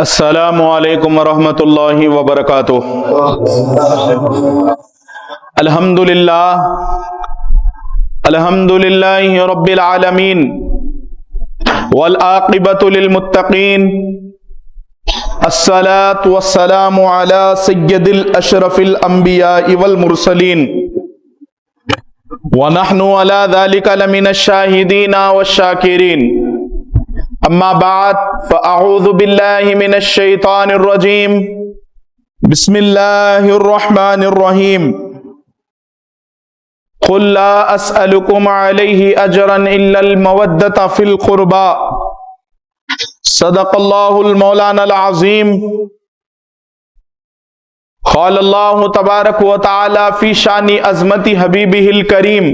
अस्सलामु अलैकुम वरहमतुल्लाहि वबरकातुह। अल्हम्दुलिल्लाहि रब्बिल आलमीन वल आक़िबतु लिल मुत्तक़ीन। अस्सलातु वस्सलामु अला सय्यदिल अशरफिल अंबियाइ वल मुरसलीन व नहनु अला ज़ालिका लमिनश शाहिदीन वश्शाकिरीन। अम्मा बाद फ़अऊज़ु बिल्लाहि मिनश शैतानिर रजीम। बिस्मिल्लाहिर रहमानिर रहीम। क़ुल ला अस्अलुकुम अलैहि अजरन इल्लल मवद्दत फ़िल क़ुरबा। सदक़ल्लाहुल मौलानाल अज़ीम। क़ालल्लाहु तबारक व तआला फ़ी शानि अज़मति हबीबिहिल करीम।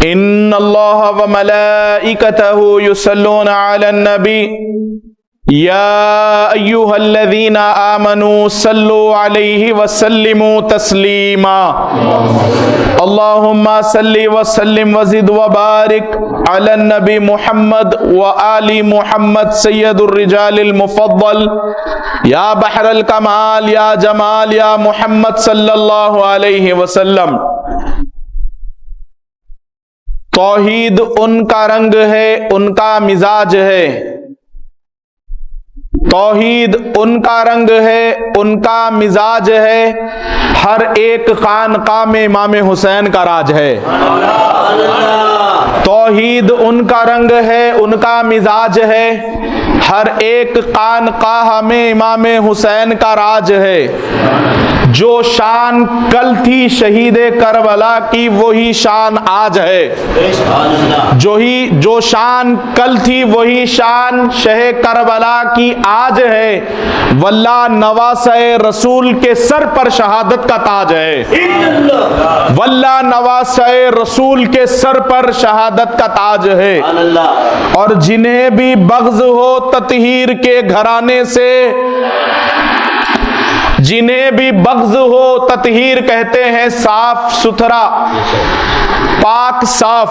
इन्नल्लाह व मलाइकतहु युसल्लूना अलन नबी या अय्युहल्लज़ीना आमनू सल्लु अलैहि व सल्लिमू तस्लीमा। अल्लाहुम्मा सल्लि व सल्लिम व ज़िद व बारिक अलन नबी मुहम्मद व आलि मुहम्मद सय्यदुर रिजालिल मुफद्दल या बहरल कमाल या जमाल या मुहम्मद सल्लल्लाहु अलैहि वसल्लम। तौहीद उनका रंग है, उनका मिजाज है। तौहीद उनका रंग है, उनका मिजाज है। हर एक खानकाह में इमाम हुसैन का राज है। तौहीद उनका रंग है, उनका मिजाज है। हर एक खानकाह में इमाम हुसैन का राज है। जो शान कल थी शहीदे करबला की वही शान आज है। जो शान कल थी वही शान शहे करबला की आज है। वल्ला नवासे रसूल के सर पर शहादत का ताज है। वल्ला नवासे रसूल के सर पर शहादत का ताज है। और जिन्हें भी बग़्ज़ हो ततहीर के घराने से, जिन्हें भी बग़्ज़ हो ततहीर कहते हैं साफ सुथरा पाक साफ।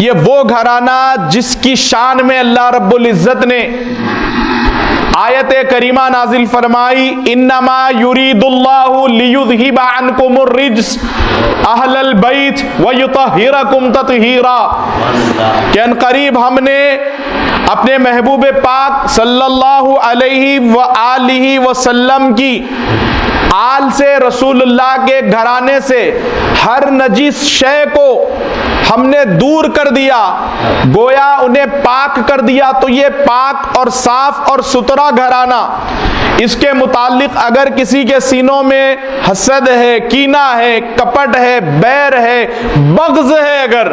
ये वो घराना जिसकी शान में अल्लाह रब्बुल इज़्ज़त ने आयत करीमा नाजिल फरमाई, इन्नमा युरीदुल्लाहु लियुज़हिबा अन्कुमुर रिज्स अहलल बैत व युतहिरकुम ततहीरा। कि अनक़रीब हमने अपने महबूब पाक सल्लल्लाहु अलैहि व आलिहि वसल्लम की आल से, रसूलुल्लाह के घराने से हर नजीस शय को हमने दूर कर दिया, गोया उन्हें पाक कर दिया। तो ये पाक और साफ और सुथरा घराना, इसके मुतालिक अगर किसी के सीनों में हसद है, कीना है, कपट है, बैर है, बग़्ज़ है अगर,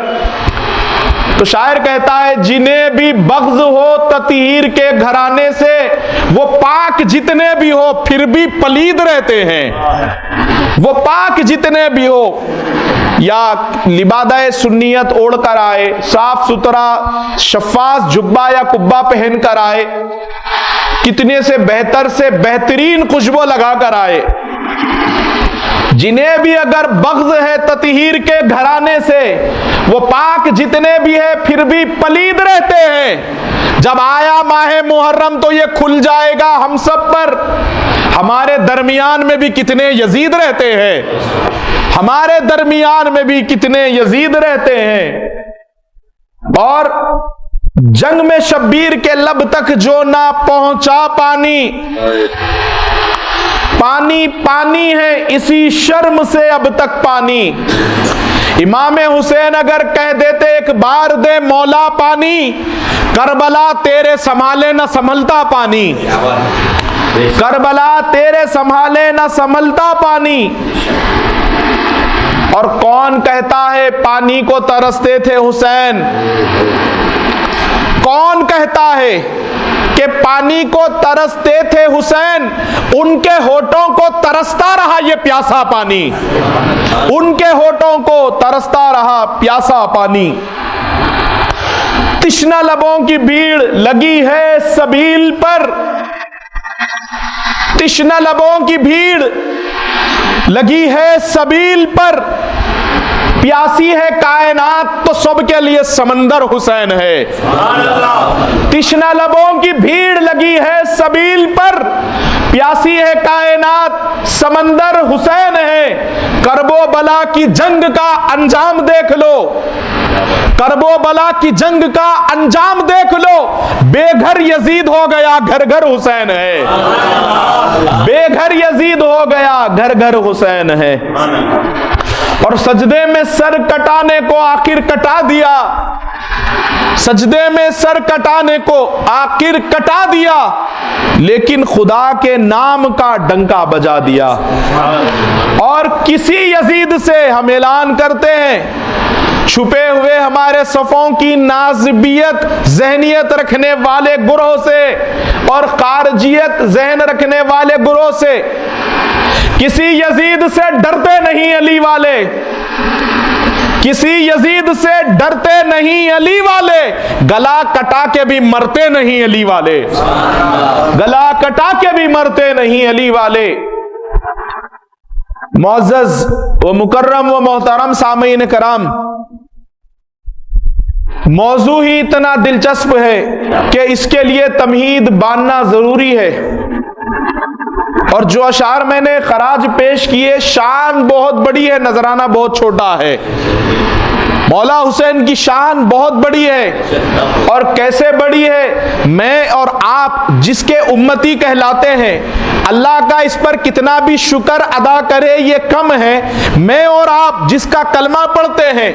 तो शायर कहता है जिन्हें भी बग़्ज़ हो ततहीर के घराने से, वो पाक जितने भी हो फिर भी पलीद रहते हैं। वो पाक जितने भी हो, या लिबादा सुन्नियत ओढ़ कर आए, साफ सुथरा शफ़ाफ जुब्बा या कुब्बा पहन कर आए, कितने से बेहतरीन खुशबू लगा कर आए, जिन्हें भी अगर बग़्ज़ है ततहीर के घराने से, वो पाक जितने भी है फिर भी पलीद रहते हैं। जब आया माह मुहर्रम तो ये खुल जाएगा हम सब पर। हमारे दरमियान में भी कितने यजीद रहते हैं, हमारे दरमियान में भी कितने यजीद रहते हैं। और जंग में शब्बीर के लब तक जो ना पहुंचा पानी, पानी पानी है इसी शर्म से अब तक पानी। इमाम हुसैन अगर कह देते एक बार दे मौला पानी, करबला तेरे संभाले न संभलता पानी, करबला तेरे संभाले न संभलता पानी। और कौन कहता है पानी को तरसते थे हुसैन? कौन कहता है कि पानी को तरसते थे हुसैन? उनके होठों को तरसता रहा ये प्यासा पानी, उनके होठों को तरसता रहा प्यासा पानी। तिश्ना लबों की भीड़ लगी है सबील पर, तिश्ना लबों की भीड़ लगी है सबील पर। प्यासी है कायनात तो सबके लिए समंदर हुसैन है। तिश्ना लबों की भीड़ लगी है सबील पर, प्यासी है कायनात समंदर हुसैन है। करबो बला की जंग का अंजाम देख लो, करबो बला की जंग का अंजाम देख लो। बेघर यजीद हो गया, घर घर हुसैन है। बेघर यजीद हो गया, घर घर हुसैन है। और सजदे में सर कटाने को आखिर कटा दिया, सजदे में सर कटाने को आखिर कटा दिया, लेकिन खुदा के नाम का डंका बजा दिया। और किसी यजीद से हम ऐलान करते हैं, छुपे हुए हमारे सफों की नाज़बियत जहनियत रखने वाले गुरोह से और खारजियत जहन रखने वाले गुरोह से, किसी यजीद से डरते नहीं अली वाले, किसी यजीद से डरते नहीं अली वाले। गला कटा के भी मरते नहीं अली वाले, गला कटा के भी मरते नहीं अली वाले। मुअज़्ज़ज़ व मुकर्रम व मोहतरम सामीन कराम, मौजू ही इतना दिलचस्प है कि इसके लिए तमहीद बांधना जरूरी है। और जो अशार मैंने खराज पेश किए, शान बहुत बड़ी है, नजराना बहुत छोटा है। मौला हुसैन की शान बहुत बड़ी है। और कैसे बड़ी है, मैं और आप जिसके उम्मती कहलाते हैं, अल्लाह का इस पर कितना भी शुक्र अदा करे ये कम है। मैं और आप जिसका कलमा पढ़ते हैं,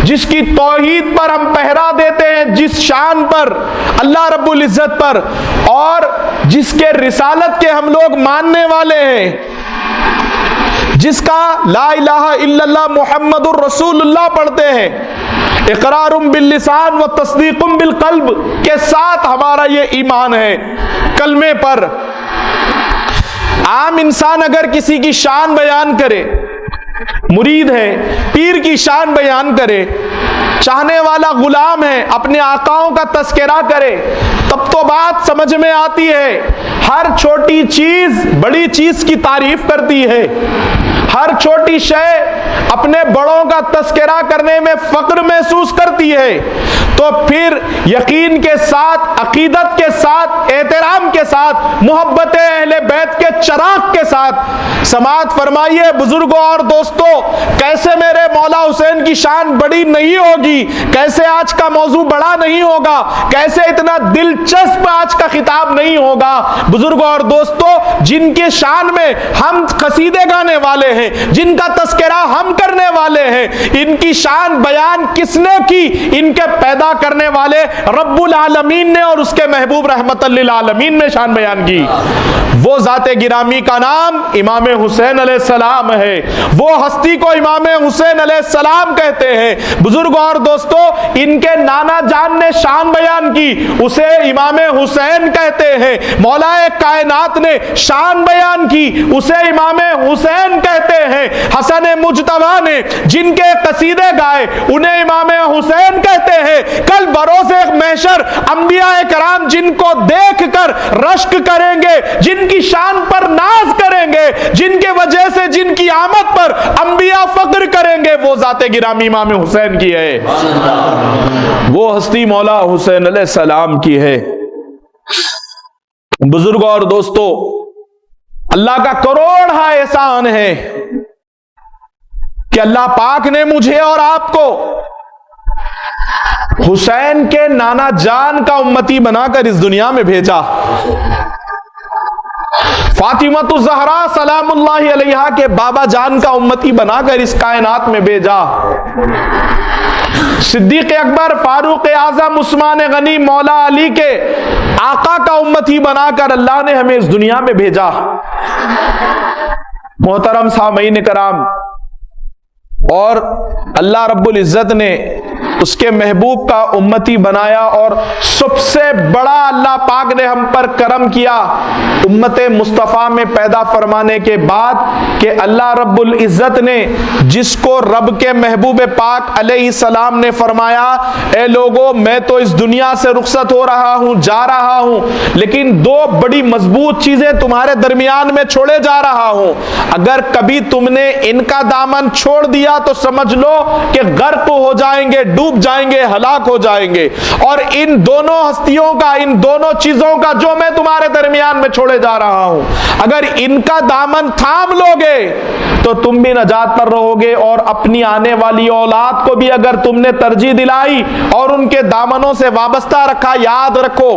जिसकी तौहीद पर हम पहरा देते हैं, जिस शान पर अल्लाह रब्बुल इज्जत पर, और जिसके रिसालत के हम लोग मानने वाले हैं, जिसका ला इलाहा इल्लल्लाह मुहम्मदुर रसूलुल्लाह पढ़ते हैं, इकरारुम बिल लिसान व तस्दीकुम बिल कल्ब के साथ हमारा ये ईमान है कलमे पर। आम इंसान अगर किसी की शान बयान करे, मुरीद है, पीर की शान बयान करे, चाहने वाला गुलाम है, अपने आकाओं का तस्करा करे, तब तो बात समझ में आती है। हर छोटी चीज बड़ी चीज की तारीफ करती है, हर छोटी शय अपने बड़ों का तस्करा करने में फक्र महसूस करती है। तो फिर यकीन के साथ, अकीदत के साथ, एहतराम के साथ, मोहब्बत अहले बैत के चराग के साथ समाअत फरमाइए बुजुर्गों और दोस्तों। कैसे मेरे मौला हुसैन की शान बड़ी नहीं होगी, कैसे आज का मौजू बड़ा नहीं होगा, कैसे इतना दिलचस्प आज का खिताब नहीं होगा। बुजुर्गों और दोस्तों, जिनके शान में हम कसीदे गाने वाले हैं, जिनका तस्करा हम करने वाले हैं, इनकी शान बयान किसने की? इनके पैदा करने वाले रब्बुल आलमीन ने और उसके महबूब रहमतल लिल आलमीन ने शान बयान की। वो जाते गिरामी का नाम इमाम हुसैन अलैहिस्सलाम है, वो हस्ती को इमाम हुसैन अलैहिस्सलाम कहते हैं। बुजुर्गों और दोस्तों, इनके नाना जान ने शान बयान की, उसे इमाम हुसैन कहते हैं। मौलाए कायनात ने शान बयान की, उसे इमाम हुसैन कहते हैं। हसन मुज्तबा ने जिनके कसीदे गाए, उन्हें इमाम हुसैन कहते हैं। कल बरोज़े महशर अंबिया कराम जिनको देखकर रश्क करेंगे, जिनकी शान पर नाज करेंगे, जिनके वजह से जिनकी आमद पर अंबिया फक्र करेंगे, वो जाते गिरामी इमाम हुसैन की है, वो हस्ती मौला हुसैन अलैहिस्सलाम की है। बुजुर्गों और दोस्तों, अल्लाह का करोड़ एहसान है कि अल्लाह पाक ने मुझे और आपको हुसैन के नाना जान का उम्मती बनाकर इस दुनिया में भेजा। फातिमतुज़ ज़हरा सलामुल्लाहि अलैहा के बाबा जान का उम्मती बनाकर इस कायनात में भेजा। सिद्दीक़ अकबर, फारूक आज़म, उस्मान गनी, मौला अली के आका का उम्मती बनाकर अल्लाह ने हमें इस दुनिया में भेजा। मोहतरम सामीन कराम, और अल्लाह रब्बुल इज़्ज़त ने उसके महबूब का उम्मती बनाया और सबसे बड़ा अल्लाह पाक ने हम पर करम किया उम्मत मुस्तफ़ा में पैदा फरमाने के बाद कि अल्लाह रब्बुल इज़्ज़त ने जिसको रब के महबूब पाक अलैहिस्सलाम ने फरमाया, ए लोगों मैं तो इस दुनिया से रुखसत हो रहा हूं, जा रहा हूं, लेकिन दो बड़ी मजबूत चीजें तुम्हारे दरमियान में छोड़े जा रहा हूं, अगर कभी तुमने इनका दामन छोड़ दिया तो समझ लो कि गर्क हो जाएंगे, डूब जाएंगे, हलाक हो जाएंगे। और इन दोनों हस्तियों का, इन दोनों चीजों का जो मैं तुम्हारे दरमियान में छोड़े जा रहा हूं, अगर इनका दामन थाम लोगे तो तुम भी नजात पर रहोगे, और अपनी आने वाली औलाद को भी अगर तुमने तरजीह दिलाई और उनके दामनों से वाबस्ता रखा, याद रखो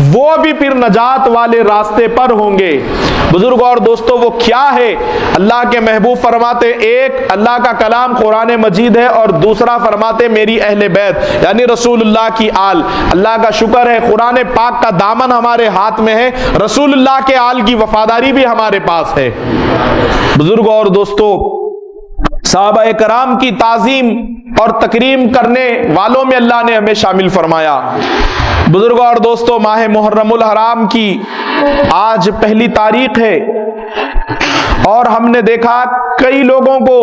वो भी फिर नजात वाले रास्ते पर होंगे। बुजुर्ग और दोस्तों, वो क्या है? अल्लाह के महबूब फरमाते, एक अल्लाह का कलाम कुरान मजीद है और दूसरा फरमाते मेरी अहले बैत यानी रसूलुल्लाह की आल। अल्लाह का शुक्र है कुरान पाक का दामन हमारे हाथ में है, रसूलुल्लाह के आल की वफादारी भी हमारे पास है। बुजुर्ग और दोस्तों, सहाबा कराम की ताजीम और तकरीम करने वालों में अल्लाह ने हमें शामिल फरमाया। बुजुर्ग और दोस्तों, माह मुहर्रमुल हराम की आज पहली तारीख है और हमने देखा कई लोगों को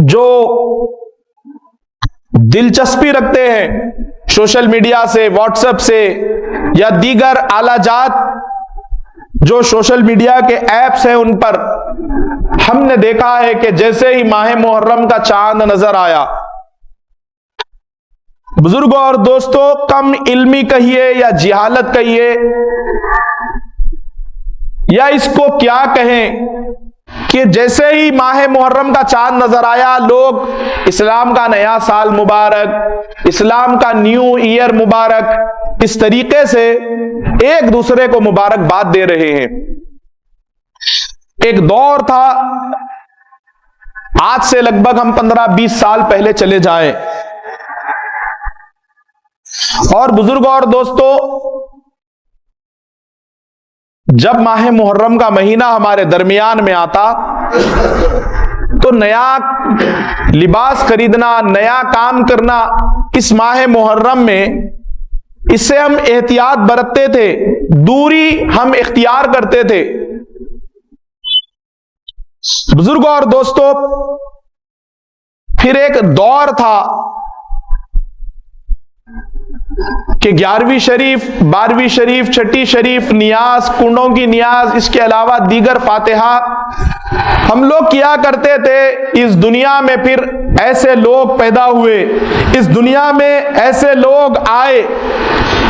जो दिलचस्पी रखते हैं सोशल मीडिया से, व्हाट्सएप से या दीगर आलाजात जो सोशल मीडिया के ऐप्स हैं उन पर हमने देखा है कि जैसे ही माह मुहर्रम का चांद नजर आया, बुजुर्ग और दोस्तों, कम इल्मी कहिए या जिहालत कहिए या इसको क्या कहें, कि जैसे ही माह मुहर्रम का चांद नजर आया लोग इस्लाम का नया साल मुबारक, इस्लाम का न्यू ईयर मुबारक, इस तरीके से एक दूसरे को मुबारकबाद दे रहे हैं। एक दौर था, आज से लगभग हम 15-20 साल पहले चले जाएं, और बुजुर्ग और दोस्तों, जब माह मुहर्रम का महीना हमारे दरमियान में आता तो नया लिबास खरीदना, नया काम करना इस माह मुहर्रम में, इससे हम एहतियात बरतते थे, दूरी हम इख्तियार करते थे। बुजुर्गों और दोस्तों, फिर एक दौर था कि 11वीं शरीफ, 12वीं शरीफ, छठी शरीफ, नियाज, कुंडों की नियाज, इसके अलावा दीगर फातिहा हम लोग किया करते थे। इस दुनिया में फिर ऐसे लोग पैदा हुए, इस दुनिया में ऐसे लोग आए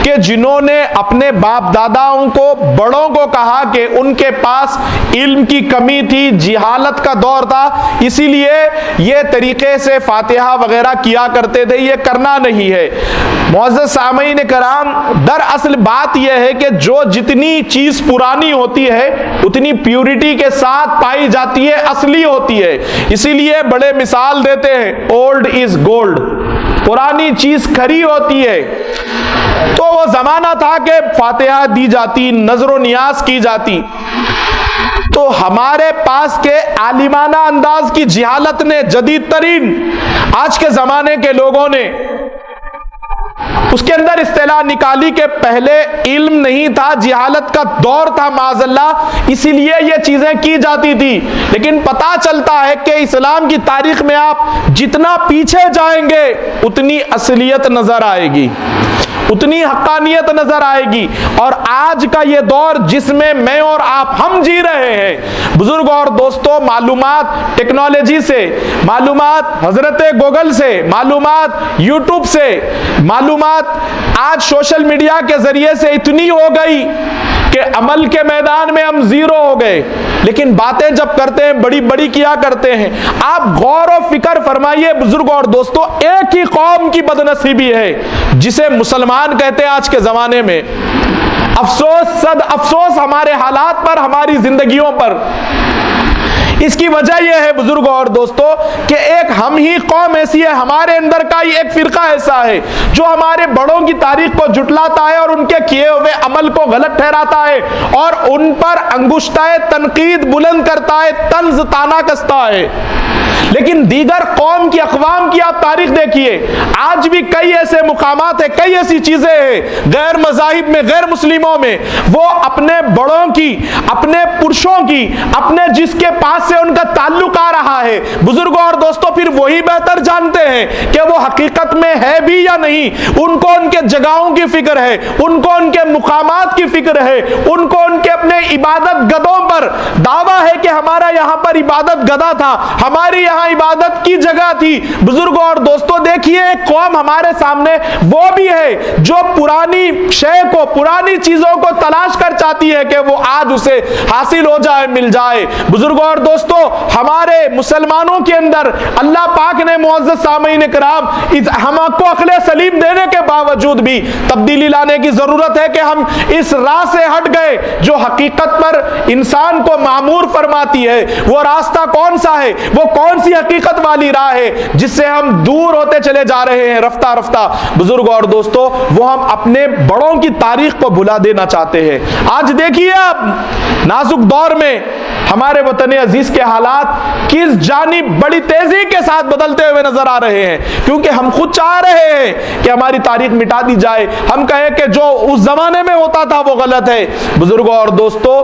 कि जिन्होंने अपने बाप दादाओं को, बड़ों को कहा कि उनके पास इल्म की कमी थी, जिहालत का दौर था, इसीलिए ये तरीके से फातिहा वगैरह किया करते थे, ये करना नहीं है। मुअज़्ज़ज़ सामीन कराम, दरअसल बात यह है कि जो जितनी चीज पुरानी होती है उतनी प्यूरिटी के साथ पाई जाती है, असली होती है। इसीलिए बड़े मिसाल देते हैं, ओल्ड इज गोल्ड, पुरानी चीज खरी होती है। तो वो जमाना था कि फातिहा दी जाती, नजरो नियाज की जाती। तो हमारे पास के आलिमाना अंदाज की जिहालत ने, जदीद तरीन आज के जमाने के लोगों ने उसके अंदर इस्तेलाह निकाली कि पहले इल्म नहीं था, जिहालत का दौर था माज़अल्लाह, इसीलिए ये चीजें की जाती थी। लेकिन पता चलता है कि इस्लाम की तारीख में आप जितना पीछे जाएंगे उतनी असलियत नजर आएगी, उतनी हक्कानियत नजर आएगी। और आज का ये दौर जिसमें मैं और आप हम जी रहे हैं, बुजुर्ग और दोस्तों, मालूमात टेक्नोलॉजी से, मालूमात हजरत गूगल से, मालूमात यूट्यूब से, मालूमात आज सोशल मीडिया के जरिए से इतनी हो गई कि अमल के मैदान में हम जीरो हो गए, लेकिन बातें जब करते हैं बड़ी बड़ी किया करते हैं। आप गौर और फिक्र फरमाइए बुजुर्ग और दोस्तों, एक ही कौम की बदनसीबी है जिसे मुसलमान कहते हैं आज के जमाने में। अफसोस, सद अफसोस हमारे हालात पर, हमारी जिंदगियों पर। इसकी वजह यह है बुजुर्गों और दोस्तों कि एक हम ही कौम ऐसी है, हमारे अंदर का ही एक फिरका ऐसा है जो हमारे बड़ों की तारीख को जुटलाता है और उनके किए हुए अमल को गलत ठहराता है और उन पर अंगुश्ताए तनकीद बुलंद करता है, तंज ताना कसता है। लेकिन दीगर कौम की अक़वाम की आप तारीख देखिए, आज भी कई ऐसे मुकामात है, कई ऐसी चीजें हैं गैर मज़ाहिब में, गैर मुस्लिमों में, वो अपने बड़ों की, अपने पुरुषों की, अपने जिसके पास से उनका ताल्लुक आ रहा है बुजुर्गों और दोस्तों, फिर वही बेहतर जानते हैं कि वो हकीकत में है भी या नहीं। उनको उनके जगहों की फिक्र है, उनको उनके मुकामात की फिक्र है, उनको उनके अपने इबादत गदों पर दावा है कि हमारा यहां पर इबादत गदा था, हमारी यहां इबादत की जगह थी। बुजुर्गों और दोस्तों देखिए, एक कौम हमारे सामने वो भी है जो पुरानी शय को, पुरानी चीजों को तलाश कर चाहती है कि वो आज उसे हासिल हो जाए, मिल जाए। बुजुर्गों और दोस्तों, हमारे मुसलमानों के अंदर अल्लाह पाक ने मुअज़्ज़ज़ सामीन किराम हमको अक्ल सलीम देने के बावजूद भी तब्दीली लाने की जरूरत है कि हम इस राह से हट गए जो हकीकत पर इंसान को मामूर फरमाती है। वो रास्ता कौन सा है, वो कौन सी हकीकत वाली राह है जिससे हम दूर होते चले जा रहे हैं रफ्ता रफ्ता। बुजुर्गों और दोस्तों, वो हम अपने बड़ों की तारीख को भुला देना चाहते हैं। आज देखिए आप नाजुक दौर में हमारे वतन अजीज के हालात किस जानिब बड़ी तेजी के साथ बदलते हुए नजर आ रहे हैं, क्योंकि हम खुद चाह रहे हैं कि हमारी तारीख मिटा दी जाए, हम कहें कि जो उस जमाने में होता था वो गलत है। बुजुर्गों और दोस्तों,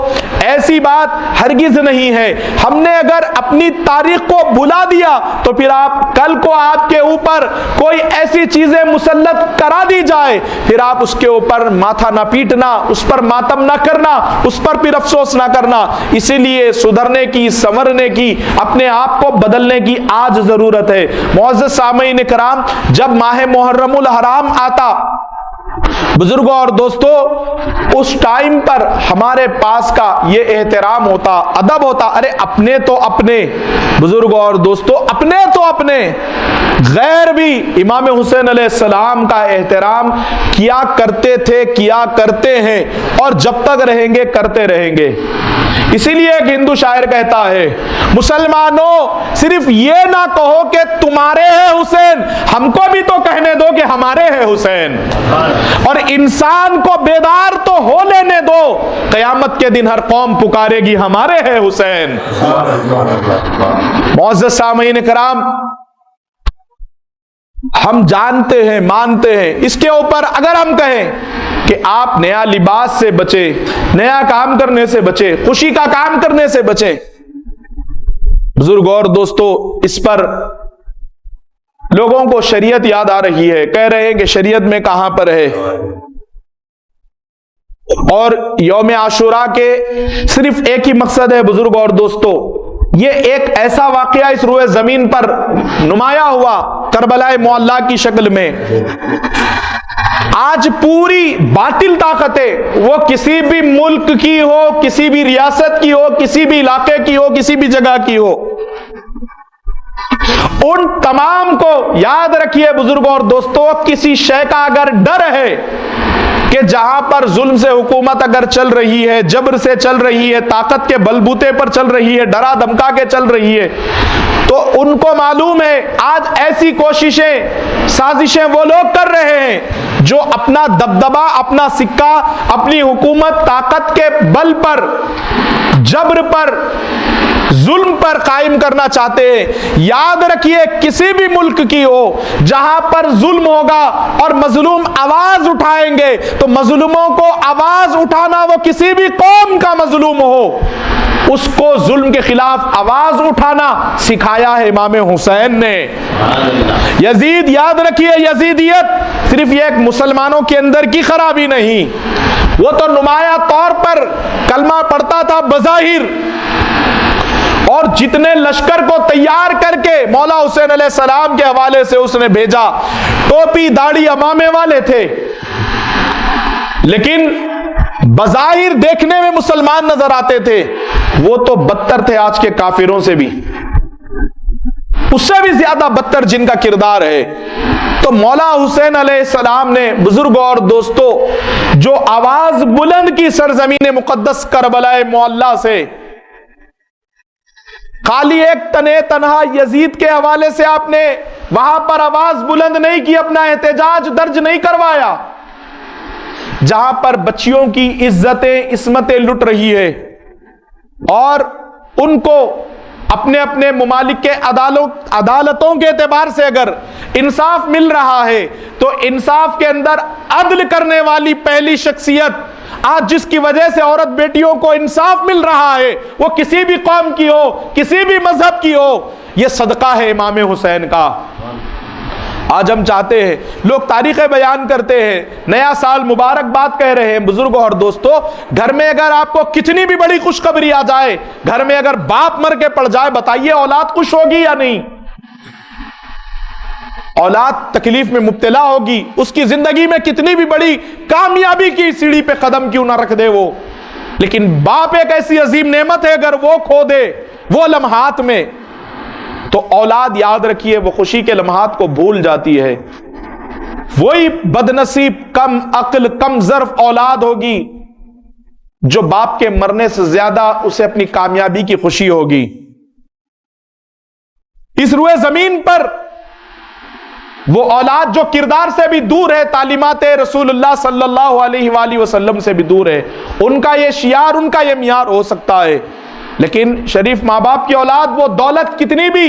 ऐसी बात हरगिज नहीं है। हमने अगर अपनी तारीख को भुला दिया तो फिर आप कल को आपके ऊपर कोई ऐसी चीजें मुसल्लत करा दी जाए, फिर आप उसके ऊपर माथा ना पीटना, उस पर मातम ना करना, उस पर फिर अफसोस ना करना। इसीलिए सुधरने की, संवरने की, अपने आप को बदलने की आज जरूरत है। मुअज़्ज़ज़ सामीन किराम, जब माह मुहर्रमुल हराम आता बुजुर्गों और दोस्तों, उस टाइम पर हमारे पास का ये एहतराम होता, अदब होता, अरे अपने तो अपने, बुजुर्गों और दोस्तों अपने तो अपने, गैर भी इमाम हुसैन अलैहिस्सलाम का एहतराम किया करते थे, किया करते हैं और जब तक रहेंगे करते रहेंगे। इसीलिए एक हिंदू शायर कहता है, मुसलमानों सिर्फ ये ना कहो कि तुम्हारे हैं हुसैन, हमको भी तो कहने दो कि हमारे हैं हुसैन। और इंसान को बेदार तो हो लेने दो, कयामत के दिन हर कौम पुकारेगी हमारे हैं हुसैन। मुअज़्ज़ज़ सामीन किराम, हम जानते हैं, मानते हैं, इसके ऊपर अगर हम कहें कि आप नया लिबास से बचे, नया काम करने से बचे, खुशी का काम करने से बचे, बुजुर्गों और दोस्तों, इस पर लोगों को शरीयत याद आ रही है, कह रहे हैं कि शरीयत में कहां पर है। और यौम आशुरा के सिर्फ एक ही मकसद है बुजुर्गों और दोस्तों, ये एक ऐसा वाकया इस रूए जमीन पर नुमाया हुआ करबलाए मुअल्ला की शक्ल में। आज पूरी बातिल ताकतें, वो किसी भी मुल्क की हो, किसी भी रियासत की हो, किसी भी इलाके की हो, किसी भी जगह की हो, उन तमाम को याद रखिए बुजुर्गों और दोस्तों, किसी शय का अगर डर है कि जहां पर जुल्म से हुकूमत अगर चल रही है, जबर से चल रही है, ताकत के बलबूते पर चल रही है, डरा धमका के चल रही है, तो उनको मालूम है आज ऐसी कोशिशें, साजिशें वो लोग कर रहे हैं जो अपना दबदबा, अपना सिक्का, अपनी हुकूमत ताकत के बल पर, जबर पर, जुल्म पर कायम करना चाहते हैं। याद रखिए, किसी भी मुल्क की हो जहां पर जुल्म होगा और मजलूम आवाज उठाएंगे, तो मजलूमों को आवाज उठाना, वो किसी भी कौम का मजलूम हो, उसको जुल्म के खिलाफ आवाज उठाना सिखाया है इमाम हुसैन ने। यजीद, याद रखिए, यजीदियत सिर्फ ये एक मुसलमानों के अंदर की खराबी नहीं, वो तो नुमाया तौर पर कलमा पढ़ता था बज़ाहिर, और जितने लश्कर को तैयार करके मौला हुसैन अलैहिस्सलाम के हवाले से उसने भेजा, टोपी दाढ़ी अमामे वाले थे, लेकिन बज़ाहिर देखने में मुसलमान नजर आते थे, वो तो बदतर थे आज के काफिरों से भी, उससे भी ज्यादा बदतर जिनका किरदार है। तो मौला हुसैन अलैहिस्सलाम ने बुजुर्गों और दोस्तों जो आवाज बुलंद की सरजमीन मुकद्दस करबलाए मुअल्ला से, खाली एक तने तनहा यजीद के हवाले से आपने वहां पर आवाज बुलंद नहीं की, अपना एहतजाज दर्ज नहीं करवाया, जहां पर बच्चियों की इज्जतें इस्मतें लुट रही है और उनको अपने अपने मुमालिक के अदालतों के एतबार से अगर इंसाफ मिल रहा है, तो इंसाफ के अंदर अदल करने वाली पहली शख्सियत आज जिसकी वजह से औरत बेटियों को इंसाफ मिल रहा है, वो किसी भी कौम की हो, किसी भी मजहब की हो, यह सदका है इमाम हुसैन का। आज हम चाहते हैं, लोग तारीखें बयान करते हैं, नया साल मुबारकबाद कह रहे हैं। बुजुर्गों और दोस्तों, घर में अगर आपको कितनी भी बड़ी खुशखबरी आ जाए, घर में अगर बाप मर के पड़ जाए, बताइए औलाद खुश होगी या नहीं? औलाद तकलीफ में मुब्तला होगी, उसकी जिंदगी में कितनी भी बड़ी कामयाबी की सीढ़ी पे कदम क्यों ना रख दे वो, लेकिन बाप एक ऐसी अजीम नेमत है, अगर वो खो दे वो लम्हात में, तो औलाद याद रखिए वो खुशी के लम्हात को भूल जाती है। वही बदनसीब कम अक्ल कम ज़र्फ औलाद होगी जो बाप के मरने से ज्यादा उसे अपनी कामयाबी की खुशी होगी। इस रुए जमीन पर वो औलाद जो किरदार से भी दूर है, तालीमात रसूलुल्लाह सल्लल्लाहु अलैहि वसल्लम से भी दूर है, उनका ये शियार, उनका ये मियार हो सकता है, लेकिन शरीफ माँ बाप की औलाद, वो दौलत कितनी भी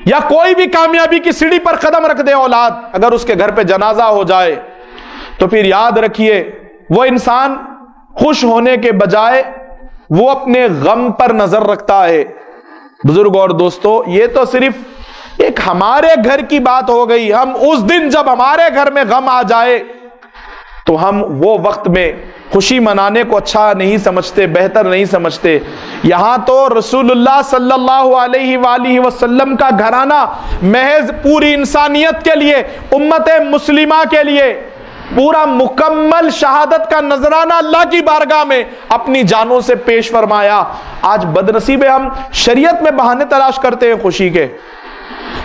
या कोई भी कामयाबी की सीढ़ी पर कदम रख दे औलाद, अगर उसके घर पे जनाजा हो जाए तो फिर याद रखिए वो इंसान खुश होने के बजाय वो अपने गम पर नजर रखता है। बुजुर्ग और दोस्तों, ये तो सिर्फ एक हमारे घर की बात हो गई। हम उस दिन जब हमारे घर में गम आ जाए तो हम वो वक्त में खुशी मनाने को अच्छा नहीं समझते, बेहतर नहीं समझते। यहां तो रसूलुल्लाह सल्लल्लाहु अलैहि वसल्लम का घराना महज पूरी इंसानियत के लिए, उम्मत मुस्लिमा के लिए पूरा मुकम्मल शहादत का नजराना अल्लाह की बारगाह में अपनी जानों से पेश फरमाया। आज बदनसीबे हम शरीयत में बहाने तलाश करते हैं खुशी के।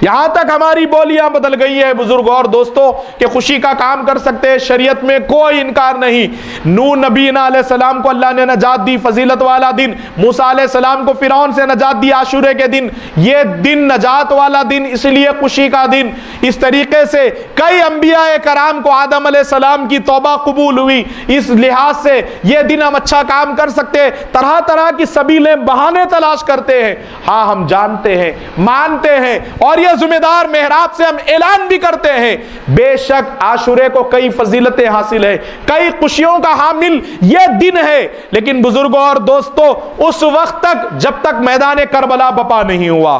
यहां तक हमारी बोलियां बदल गई है बुजुर्ग और दोस्तों कि खुशी का काम कर सकते हैं, शरीयत में कोई इनकार नहीं। नूह नबी अलैहिस्सलाम को अल्लाह ने नजात दी, फजीलत वाला दिन। मूसा अलैहिस्सलाम को फिरौन से नजात दी आशूरे के दिन। ये दिन नजात वाला दिन, इसलिए खुशी का दिन। इस तरीके से कई अंबिया कराम को आदम अलैहिस्सलाम की तौबा कबूल हुई। इस लिहाज से ये दिन हम अच्छा काम कर सकते हैं। तरह तरह की सबीलें बहाने तलाश करते हैं। हाँ, हम जानते हैं, मानते हैं और जिम्मेदार मेहराब से हम ऐलान भी करते हैं, बेशक आशुरे को कई फजीलतें हासिल है, कई खुशियों का हामिल यह दिन है, लेकिन बुजुर्गों और दोस्तों उस वक्त तक जब तक मैदान करबला बपा नहीं हुआ।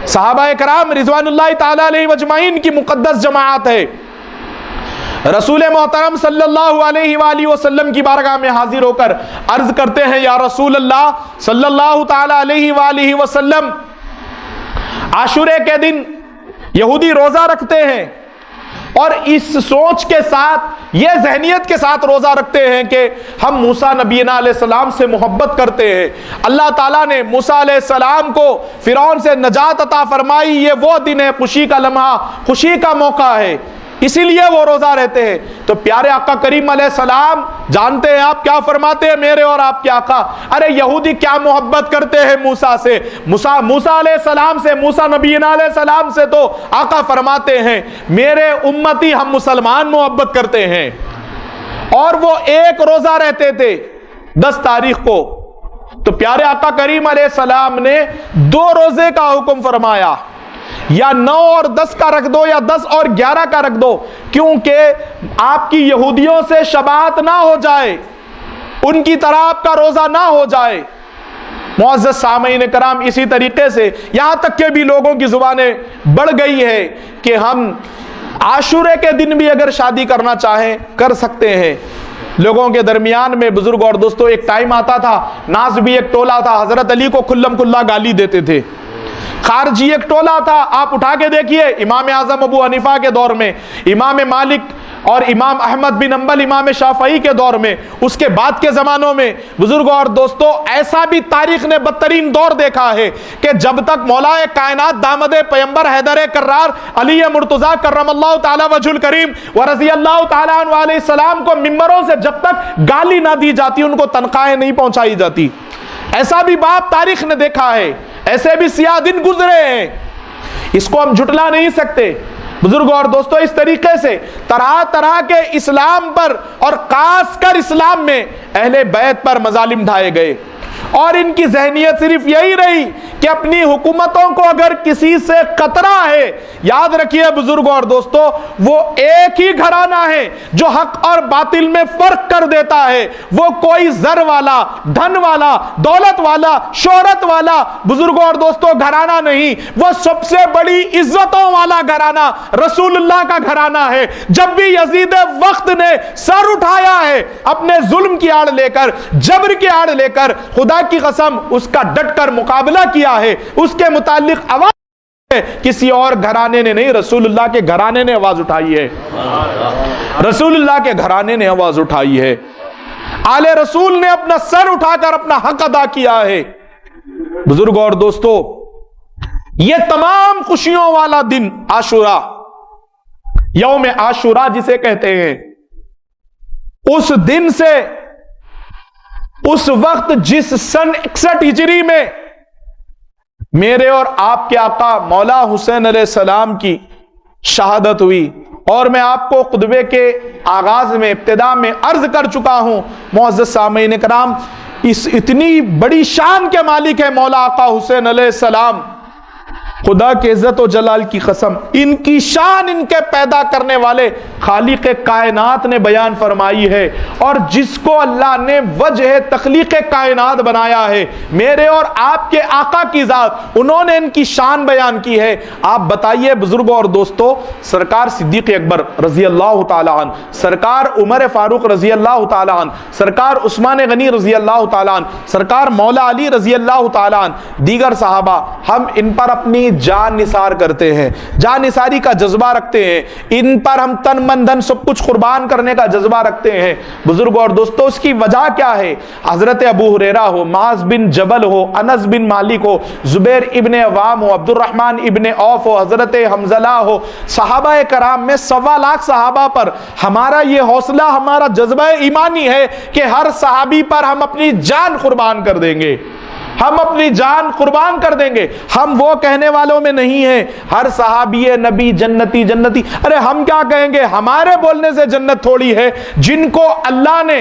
सहाबा कराम रिजवानुल्लाह ताला अलैहि वजमाइन की मुकद्दस जमाअत है, रसूल मोहतरम सल्लल्लाहु अलैहि वसल्लम की बारगाह में हाजिर होकर अर्ज करते हैं, या रसूल अल्लाह सल्लल्लाहु ताला अलैहि वसल्लम, आशुरे के दिन यहूदी रोजा रखते हैं और इस सोच के साथ, यह जहनियत के साथ रोजा रखते हैं कि हम मूसा नबी अलैहिस्सलाम से मोहब्बत करते हैं। अल्लाह ताला ने मूसा अलैहिस्सलाम को फिरौन से नजात अता फरमाई। ये वो दिन है, खुशी का लम्हा, खुशी का मौका है, इसीलिए वो रोजा रहते हैं। तो प्यारे आका करीम अलैहिस्सलाम जानते हैं आप क्या फरमाते हैं, मेरे और आपके आका। अरे यहूदी क्या मोहब्बत करते हैं मूसा से, मूसा अलैहिस्सलाम से, मूसा नबी अलैहिस्सलाम से। तो आका फरमाते हैं, मेरे उम्मती हम मुसलमान मोहब्बत करते हैं। और वो एक रोजा रहते थे 10 तारीख को। तो प्यारे आका करीम अलैहिस्सलाम ने 2 रोजे का हुक्म फरमाया, या 9 और 10 का रख दो या 10 और 11 का रख दो, क्योंकि आपकी यहूदियों से शबाहत ना हो जाए, उनकी तरह आपका रोजा ना हो जाए। मुअज़्ज़ज़ सामईन कराम, इसी तरीके से यहां तक के भी लोगों की जुबानें बढ़ गई है कि हम आशूरे के दिन भी अगर शादी करना चाहें कर सकते हैं। लोगों के दरमियान में बुजुर्ग और दोस्तों एक टाइम आता था, नाज भी एक टोला था, हजरत अली को खुल्लम खुल्ला गाली देते थे। खारजी एक टोला था, आप उठा के देखिए इमाम आजम अबू हनीफा के दौर में, इमाम मालिक और इमाम अहमद बिन हंबल, इमाम शाफई के दौर में, उसके बाद के जमानों में बुजुर्गों और दोस्तों ऐसा भी तारीख ने बदतरीन दौर देखा है कि जब तक मौलाए कायनात दामदे पैगंबर हैदर कर्रार अली मुर्तजा करमल्लाहु ताला वजहुल करीम व रज़ियल्लाहु ताला अन्हु अलैहि सलाम को मिंबरों से जब तक गाली ना दी जाती, उनको तनख्वाहें नहीं पहुंचाई जाती, ऐसा भी बाप तारीख ने देखा है। ऐसे भी सियाह दिन गुजरे हैं, इसको हम झुटला नहीं सकते। बुजुर्ग और दोस्तों, इस तरीके से तरह तरह के इस्लाम पर और खासकर इस्लाम में अहले बैत पर मजालिम ढाए गए और इनकी जहनियत सिर्फ यही रही कि अपनी हुकूमतों को अगर किसी से खतरा है, याद रखिए बुजुर्ग और दोस्तों, वो एक ही घराना है जो हक और बातिल में फर्क कर देता है। वो कोई जर वाला, धन वाला, दौलत वाला, शोहरत वाला बुजुर्गों और दोस्तों घराना नहीं, वो सबसे बड़ी इज्जतों वाला घराना रसूलुल्लाह का घराना है। जब भी यजीद वक्त ने सर उठाया है अपने जुल्म की आड़ लेकर, जबर की आड़ लेकर, खुदा की कसम उसका डटकर मुकाबला किया है, उसके मुतालिक आवाज किसी और घराने ने नहीं, रसूलुल्लाह के घराने ने आवाज उठाई है। रसूलुल्लाह के घराने ने आवाज उठाई है। आले रसूल ने अपना सर उठाकर अपना हक अदा किया है। बुजुर्ग और दोस्तों, यह तमाम खुशियों वाला दिन आशुरा, यौम आशुरा जिसे कहते हैं, उस दिन से, उस वक्त जिस सन 61 हिजरी में मेरे और आपके आका मौला हुसैन अलैहिस्सलाम की शहादत हुई, और मैं आपको खुतबे के आगाज में, इब्तिदा में अर्ज कर चुका हूं, मुअज़्ज़ज़ सामीन इकराम, इस इतनी बड़ी शान के मालिक है मौला आका हुसैन अलैहिस्सलाम। खुदा के इज्जत और जलाल की कसम, इनकी शान इनके पैदा करने वाले खालिक कायनात ने बयान फरमाई है, और जिसको अल्लाह ने वजह तख्लीक कायनात बनाया है, मेरे और आपके आका की जात, उन्होंने इनकी शान बयान की है। आप बताइए बुजुर्गों और दोस्तों, सरकार सिद्दीक अकबर रजी अल्लाह तआला अन्हु, सरकार उमर फारूक रजी अल्लाह तआला अन्हु, सरकार उस्मान गनी रजी अल्लाह तआला अन्हु, सरकार मौला अली रजी अल्लाह तआला अन्हु, दीगर सहाबा, हम इन पर अपनी जान निसार करते हैं, जान निसारी का जज्बा रखते हैं, इन पर हम तन मन धन सब कुछ कुर्बान करने का जज्बा रखते हैं। बुजुर्गों और दोस्तों, उसकी वजह क्या है? हजरत अबू हुरैरा हो, माज बिन जबल हो, अनस बिन मालिक हो, जुबैर इब्ने अवाम हो, अब्दुर्रहमान इब्ने औफ हो, हजरत हमजला हो, सहाबा कराम में 1.25 लाख सहाबा पर हमारा ये हौसला, हमारा जज्बा ईमानी है कि हर सहाबी पर हम अपनी जान कुर्बान कर देंगे, हम अपनी जान कुर्बान कर देंगे। हम वो कहने वालों में नहीं है हर सहाबी नबी जन्नती जन्नती। अरे हम क्या कहेंगे, हमारे बोलने से जन्नत थोड़ी है। जिनको अल्लाह ने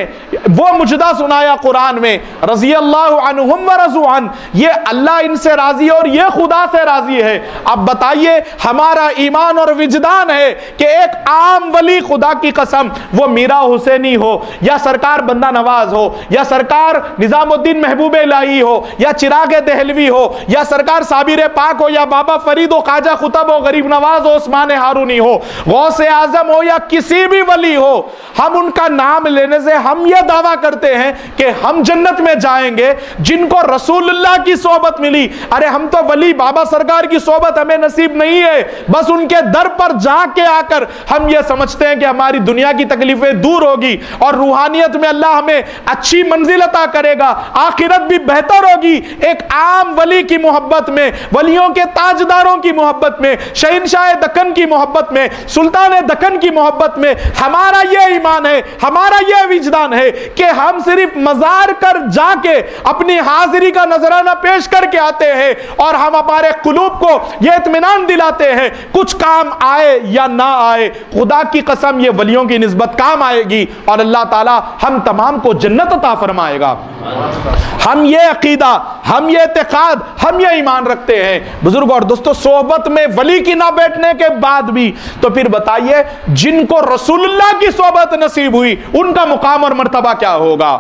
वो मुजदा सुनाया कुरान में, रज़ी अल्लाहु अन्हुम व रज़ू अन, ये अल्लाह इनसे राजी है और ये खुदा से राजी है। अब बताइए, हमारा ईमान और विजदान है कि एक आम वली, खुदा की कसम, वो मीरा हुसैनी हो, या सरकार बंदा नवाज हो, या सरकार निजामुद्दीन महबूब इलाही हो, या चिराग दहलवी हो, या सरकार साबिर पाक हो, या बाबा फरीद हो, ख्वाजा खुतब हो, गरीब नवाज हो, उस्मान हारूनी हो, गौसे आजम हो, या किसी भी वली हो, हम उनका नाम लेने से हम यह दावा करते हैं कि हम जन्नत में जाएंगे जिनको रसूलुल्लाह की सोबत मिली। अरे हम तो वली बाबा सरकार की सोबत हमें नसीब नहीं है, बस उनके दर पर जाके आकर हम यह समझते हैं कि हमारी दुनिया की तकलीफें दूर होगी और रूहानियत में अल्लाह हमें अच्छी मंजिल अता करेगा, आखिरत भी बेहतर होगी। एक आम वली की मोहब्बत में, वलियों के ताजदारों की मोहब्बत में, शहंशाह दक्कन की मोहब्बत में, सुल्तान दक्कन की मोहब्बत में हमारा यह ईमान है, हमारा यह विजदान है कि हम सिर्फ मजार कर जाके अपनी हाजिरी का नजराना पेश करके आते हैं और हम हमारे कुलूब को यह इत्मीनान दिलाते हैं, कुछ काम आए या ना आए, खुदा की कसम ये वलियों की निस्बत काम आएगी और अल्लाह ताला हम तमाम को जन्नत अता फरमाएगा। हम ये अकीदा, हम ये इत्तेकाद, हम ये ईमान रखते हैं। बुजुर्ग और दोस्तों, सोहबत में वली की ना बैठने के बाद भी तो फिर बताइए, जिनको रसूलुल्लाह की सोहबत नसीब हुई उनका मुकाम और मर्तबा क्या होगा।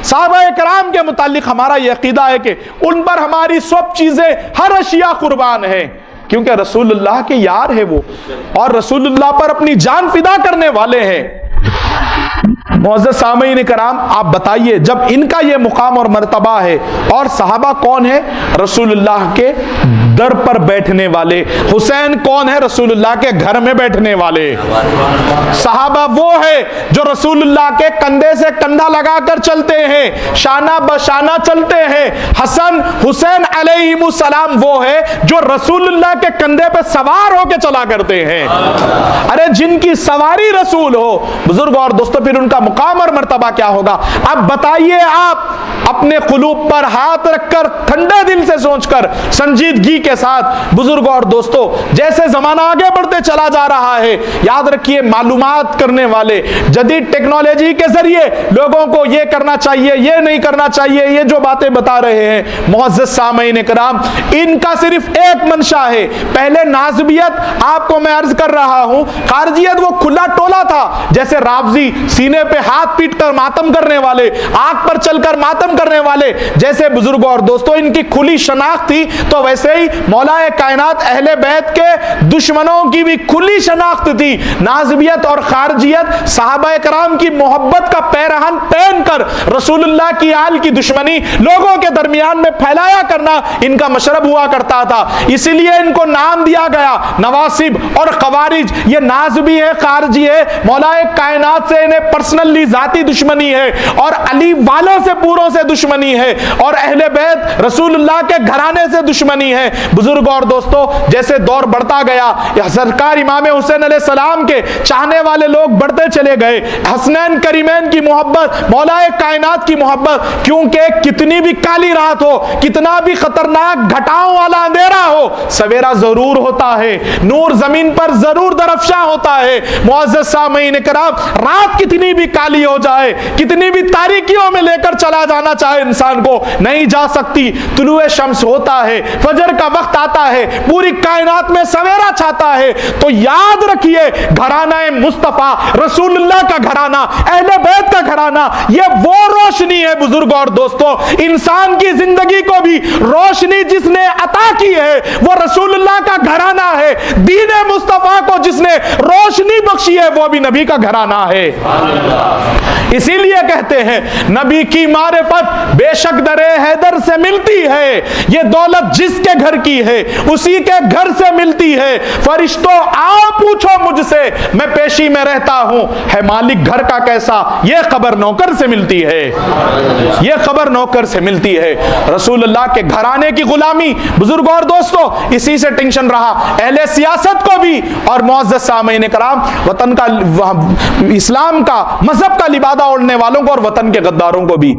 सहाबा कराम के मुतालिक हमारा यह अकीदा है कि उन पर हमारी सब चीजें, हर अशिया कुर्बान है, क्योंकि रसूलुल्लाह के यार है वो और रसूलुल्लाह पर अपनी जान फिदा करने वाले हैं। मुअज़्ज़ज़ सामीन कराम, आप बताइए, जब इनका ये मुकाम और मर्तबा है, और सहाबा कौन है? रसूलुल्लाह के दर पर बैठने वाले। हुसैन कौन है? रसूलुल्लाह के घर में बैठने वाले। सहाबा वो है जो रसूलुल्लाह के कंधे से कंधा लगाकर चलते हैं, शाना बशाना चलते हैं। हसन हुसैन अलैहिमुस्सलाम वो है जो रसूलुल्लाह के कंधे पे सवार होकर चला करते हैं। अरे जिनकी सवारी रसूल हो, बुजुर्ग और दोस्तों, फिर उनका मुकाम और मर्तबा क्या होगा। अब बताइए, आप अपने कुलूब पर हाथ रखकर ठंडे दिल से सोचकर संजीदगी के साथ बुजुर्गों और दोस्तों, जैसे जमाना आगे बढ़ते चला जा रहा है, याद रखिए मालूमात करने वाले जदीद टेक्नोलॉजी के जरिए लोगों को ये करना चाहिए, ये नहीं करना चाहिए, ये जो बातें बता रहे हैं, मुअज़्ज़ज़ सामईन किराम, इनका सिर्फ एक मंशा है। पहले नाज़बियत, आपको मैं अर्ज कर रहा हूं, खारजियत वो खुला टोला था, जैसे रावजी सीने पे हाथ पीट कर मातम करने वाले, आग पर चलकर मातम करने वाले, जैसे बुजुर्गों और दोस्तों इनकी खुली शनाख्त थी, तो वैसे ही मौलाए कायनात अहले बैत के दुश्मनों की भी खुली शनाख्त थी। नाज़बियत और खारजियत सहाबाए कराम की मोहब्बत का पैरहन पहनकर रसूलुल्लाह की आल की दुश्मनी लोगों के दरमियान में फैलाया करना इनका मशरब हुआ करता था। इसीलिए इनको नाम दिया गया नवासिब और खवारिज। ये नाज़बी है, खारजी है, मौलाए कायनात से इन्हें पर्सनली जाती दुश्मनी है, और अली वालों से पूरों से दुश्मनी है, और अहले बैत रसूलुल्लाह के घराने से दुश्मनी है। बुजुर्ग और दोस्तों, जैसे दौर बढ़ता गया, सरकार इमाम हुसैन अलैहिस्सलाम के चाहने वाले लोग बढ़ते चले गए। हसनैन करीमैन की मोहब्बत, मौलाए कायनात की मोहब्बत, क्योंकि कितनी भी काली रात हो, कितना भी खतरनाक घटाओं वाला अंधेरा हो, सवेरा जरूर होता है, नूर जमीन पर जरूर दरफ्शा होता है। मुअज़्ज़ज़ सामईन किराम, रात कितनी भी काली हो जाए, कितनी भी तारीकियों में लेकर चला जाना चाहे इंसान को, नहीं जा सकती। तुलुए शम्स होता है, फजर का वक्त आता है, पूरी कायनात में सवेरा छाता है। तो याद रखिए, घराना मुस्तफा, रसूलुल्लाह का घराना, अहले बैत का घराना, ये वो रोशनी है बुजुर्ग और दोस्तों, इंसान की जिंदगी को भी रोशनी जिसने अता की है वो रसूलुल्लाह का घराना है। दीन मुस्तफा को जिसने रोशनी बख्शी है वो भी नबी का घराना है। इसीलिए कहते हैं नबी की मारिफत बेशक दरे हैदर से मिलती है, ये दौलत जिसके घर की है उसी के घर से मिलती है। फरिश्तों आओ पूछो मुझसे, मैं पेशी में रहता हूं, है मालिक घर का कैसा, ये खबर नौकर से मिलती है, ये खबर नौकर से मिलती है। रसूलुल्लाह के घराने की गुलामी बुजुर्गों और दोस्तों, इसी से टेंशन रहा अहले सियासत को भी, और मुअज़्ज़ज़ सामईन किराम, वतन का, इस्लाम का, मजहब का लिबादा ओढ़ने वालों को और वतन के गद्दारों को भी,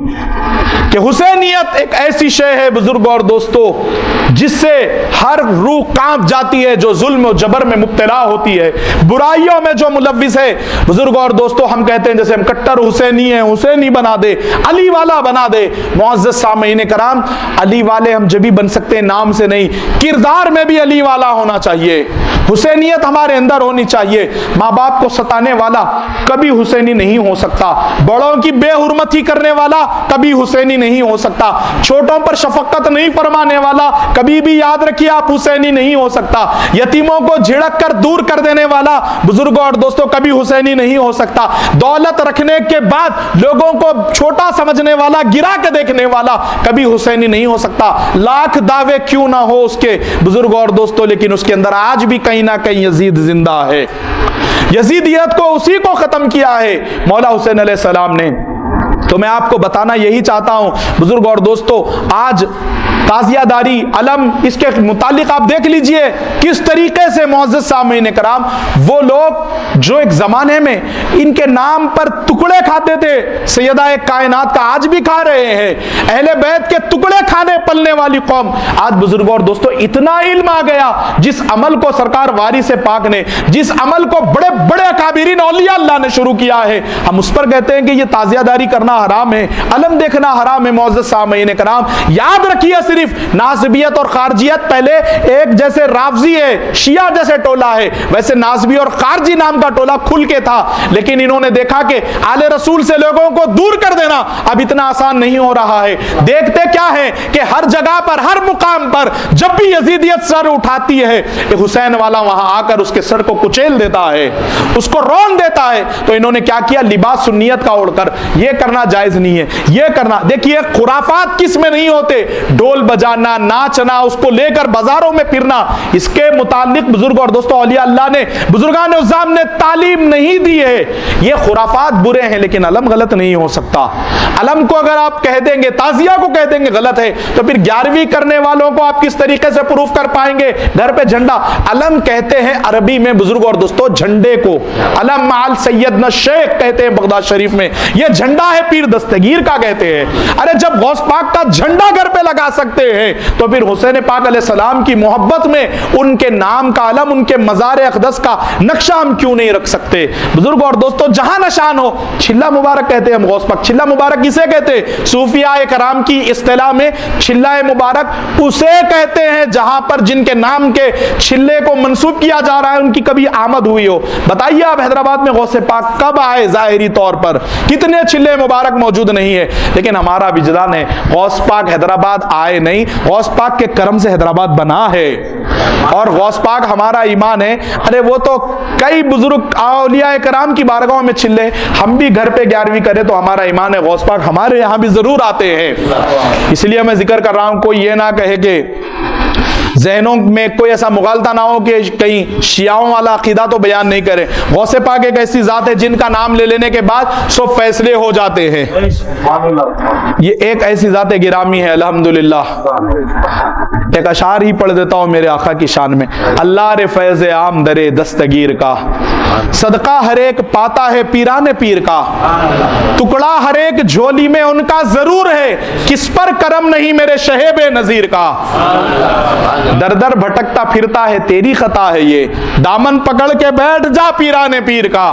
कि हुसैनियत एक ऐसी शय है बुजुर्गों और दोस्तों जिससे हर रूह कांप जाती है, जो जुल्म और जबर में मुब्तला होती है, बुराइयों में जो मुलव्विस है। बुजुर्गों और दोस्तों, हम कहते हैं जैसे हम कट्टर हुसैनी है, हुसैनी बना दे, अली वाला बना दे। मुअज़्ज़ज़ सामईन किराम, अली वाले हम जब भी बन सकते हैं, नाम से नहीं, किरदार में भी अली वाला होना चाहिए, हुसैनियत हमारे अंदर होनी चाहिए। माँ बाप को सताने वाला कभी हुसैनी नहीं हो सकता, बड़ों की बेहुरमती करने वाला कभी हुसैनी नहीं हो सकता, छोटों पर शफकत नहीं फरमाने वाला कभी भी, याद रखिए, आप हुसैनी नहीं हो सकता, यतीमों को झिड़क कर दूर कर देने वाला बुजुर्गों और दोस्तों कभी हुसैनी नहीं हो सकता, दौलत रखने के बाद लोगों को छोटा समझने वाला, गिरा के देखने वाला कभी हुसैनी नहीं हो सकता। लाख दावे क्यों ना हो उसके बुजुर्गों और दोस्तों, लेकिन उसके अंदर आज भी कहीं ना कहीं यजीद जिंदा है। यजीदियत को उसी को खत्म किया है मौला हुसैन अलैहिस्सलाम ने। तो मैं आपको बताना यही चाहता हूं बुजुर्ग और दोस्तों, आज ताजियादारी अलम, इसके मुतालिक आप देख लीजिए किस तरीके से मुअज़्ज़ज़ सामईन किराम, वो लोग जो एक जमाने में इनके नाम पर टुकड़े खाते थे, सैयदा कायनात का आज भी खा रहे हैं, अहले बैत के टुकड़े खाने पलने वाली कौम, आज बुजुर्गों और दोस्तों इतना इल्म आ गया, जिस अमल को सरकार वारिस पाक ने, जिस अमल को बड़े बड़े काबिरीन औलिया अल्लाह ने शुरू किया है, हम उस पर कहते हैं कि ये ताजियादारी करना हराम है, अलम देखना हराम है। मुअज़्ज़ज़ सामईन किराम, याद रखिए, सिर्फ नाज़बियत और खारजियत पहले एक जैसे रावजी है, शिया जैसे टोला है, वैसे नाज़बी और खारजी नाम का टोला खुल के था, लेकिन इन्होंने देखा कि आले रसूल से लोगों को दूर कर देना अब इतना आसान नहीं हो रहा है। देखते क्या है कि हर जगह पर, हर मुकाम पर जब भी यजीदियत सर उठाती है, हुसैन वाला वहां आकर उसके सर को कुचेल देता है, उसको रौन देता है। तो इन्होंने क्या किया, लिबास सुन्नियत का ओढ़कर, यह करना जायज नहीं है, यह करना, देखिए खुराफात किस में नहीं होते, ढोल बजाना, नाचना, उसको लेकर बाजारों में फिरना, इसके मुतालिक बुजुर्ग और दोस्तों औलिया अल्लाह ने, बुजुर्गान उज़्ज़ाम ने तालीम नहीं दी है। ये खुराफात बुरे हैं, लेकिन अलम गलत नहीं हो सकता। अलम को अगर आप कह देंगे, ताजिया को कह देंगे गलत है, तो फिर 11वीं करने वालों को आप किस तरीके से प्रूफ कर पाएंगे? घर पे झंडा, अलम कहते हैं अरबी में बुजुर्ग और दोस्तों झंडे को, अलम माल सैयदना शेख कहते हैं बगदाद शरीफ में, यह झंडा है पीर दस्तगीर का कहते हैं। अरे जब गौस पाक का झंडा घर पे लगा सकते हैं तो फिर हुसैन पाक अलैहिस्सलाम की मोहब्बत में उनके नाम का अलम, उनके मज़ार अक़दस का नक्शा हम क्यों नहीं रख सकते? बुजुर्ग और दोस्तों, जहां नशान हो, छिल्ला मुबारक कहते हैं हम गौस पाक। छिल्ला मुबारक किसे कहते हैं? सूफिया कराम की इस्तिलाह में छिल्ला मुबारक उसे कहते हैं जहां पर जिनके नाम के छिल्ले को मंसूब किया जा रहा है उनकी कभी आमद हुई हो। बताइए आप हैदराबाद में गौसे पाक कब आए? जाहिरी तौर पर कितने छिल्ले मुबारक मौजूद नहीं है, लेकिन हमारा विजदान है गौस पाक हैदराबाद आए नहीं, गौस पाक के करम से हैदराबाद बना है और गौस पाक हमारा ईमान है। अरे वो तो कई बुजुर्ग औलिया कराम की बारगाहों में छिल्ले, हम भी घर पे 11वीं करें तो हमारा ईमान है गौस पाक हमारे यहां भी जरूर आते हैं। इसलिए मैं जिक्र कर रहा हूं, कोई ये ना कहे कि ज़हनों में कोई ऐसा मुगालता ना हो कि कहीं शियाओं वाला अकीदा तो बयान नहीं करे। गौसे पाक एक ऐसी जात है जिनका नाम ले लेने के बाद सब फैसले हो जाते हैं। ये एक ऐसी जात गिरामी है अल्हम्दुलिल्लाह। एक अशार ही पढ़ देता हूं मेरे आका की शान में। अल्लाह रे फैज़ आम दरे दस्तगीर का, सदका हर एक पाता है पीराने पीर का, टुकड़ा हर एक झोली में उनका जरूर है, किस पर करम नहीं मेरे शहेबे नजीर का। दर दर भटकता फिरता है तेरी खता है ये, दामन पकड़ के बैठ जा पीराने पीर का।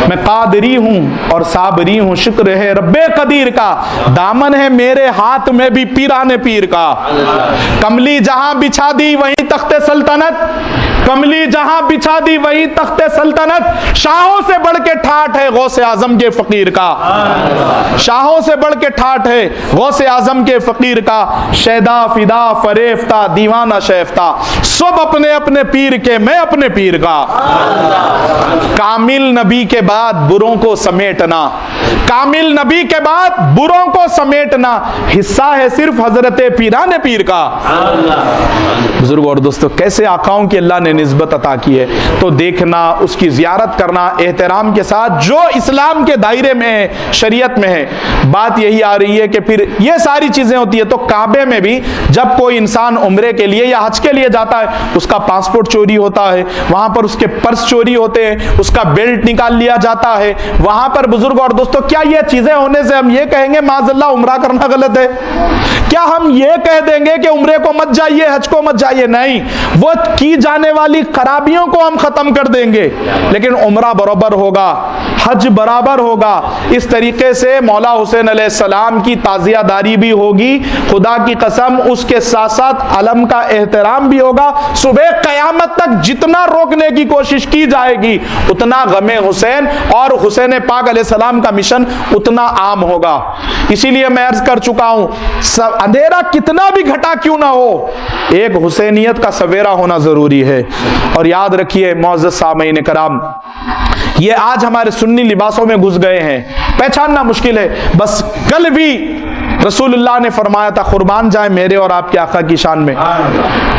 मैं कादरी हूं और साबरी हूं, शुक्र है रब्बे कदीर का, दामन है मेरे हाथ में भी पीराने पीर का। कमली जहां बिछा दी वहीं तख्ते सल्तनत, कमली जहां बिछा दी वहीं तख्ते सल्तनत, शाहों से बढ़ के ठाठ है गौसे आजम के फकीर का, शाहों से बढ़ के ठाठ है गौसे आजम के फकीर का। शैदा फिदा फरेफ्ता दीवाना शेफ्ता, सब अपने अपने पीर के, मैं अपने पीर का। कामिल नबी के बाद बुरों को समेटना, कामिल नबी के बाद बुरों को समेटना हिस्सा है सिर्फ हजरत पीराने पीर का। बुजुर्ग और दोस्तों, कैसे आकाओं की अल्लाह ने निस्बत अता की है, तो देखना, उसकी जियारत करना एहतराम के साथ, जो इस्लाम के दायरे में है, शरीयत में है। बात यही आ रही है कि फिर ये सारी चीजें होती है तो काबे में भी जब कोई इंसान उम्रे के लिए या हज के लिए जाता है, उसका पासपोर्ट चोरी होता है, वहां पर उसके पर्स चोरी होते हैं, उसका बेल्ट निकाल लिया जाता है वहां पर। बुजुर्ग और दोस्तों, क्या ये चीजें होने से हम ये कहेंगे माज़अल्लाह उम्रा करना गलत है? क्या हम ये कह देंगे कि उम्रे को मत जाइए, हज को मत जाइए? नहीं, वो की जाने वाली खराबियों को हम खत्म कर देंगे, लेकिन उम्रा बराबर होगा, हज बराबर होगा। इस तरीके से मौला हुसैन अलैहिस्सलाम की ताज़ियादारी भी होगी, खुदा की कसम उसके साथ साथ अलम का एहतराम भी होगा। सुबह क़यामत तक जितना रोकने की कोशिश की जाएगी उतना गमे हुसैन और हुसैन पाक अलैहिस्सलाम का मिशन उतना आम होगा। इसीलिए मैं अर्ज कर चुका हूं, अंधेरा कितना भी घटा क्यों ना हो, एक हुसैनियत का सवेरा होना जरूरी है। और याद रखिए मुअज़्ज़ज़ सामीन कराम, ये आज हमारे सुन्नी लिबासों में घुस गए हैं, पहचानना मुश्किल है। बस कल भी रसूलुल्लाह ने फरमाया था, कुर्बान जाए मेरे और आपके आका की शान में,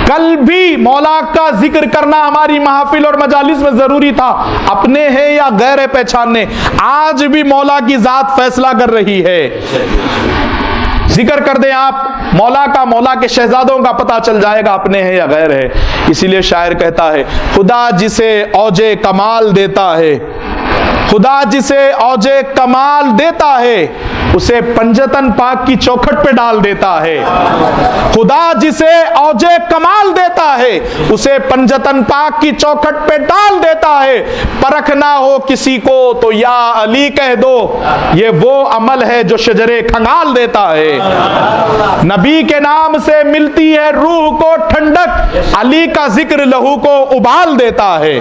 कल भी मौला का जिक्र करना हमारी महफिल और मजालिस में जरूरी था, अपने हैं या गैर है पहचानने। आज भी मौला की जात फैसला कर रही है। जिक्र कर दें आप मौला का, मौला के शहजादों का पता चल जाएगा अपने हैं या गैर है। इसीलिए शायर कहता है, खुदा जिसे औजे कमाल देता है, खुदा जिसे औजे कमाल देता है उसे पंजतन पाक की चौखट पे डाल देता है। खुदा जिसे औजे कमाल देता है उसे पंजतन पाक की चौखट पे डाल देता है। परखना हो किसी को तो या अली कह दो, ये वो अमल है जो शजरे खंगाल देता है। नबी के नाम से मिलती है रूह को ठंडक, अली का जिक्र लहू को उबाल देता है।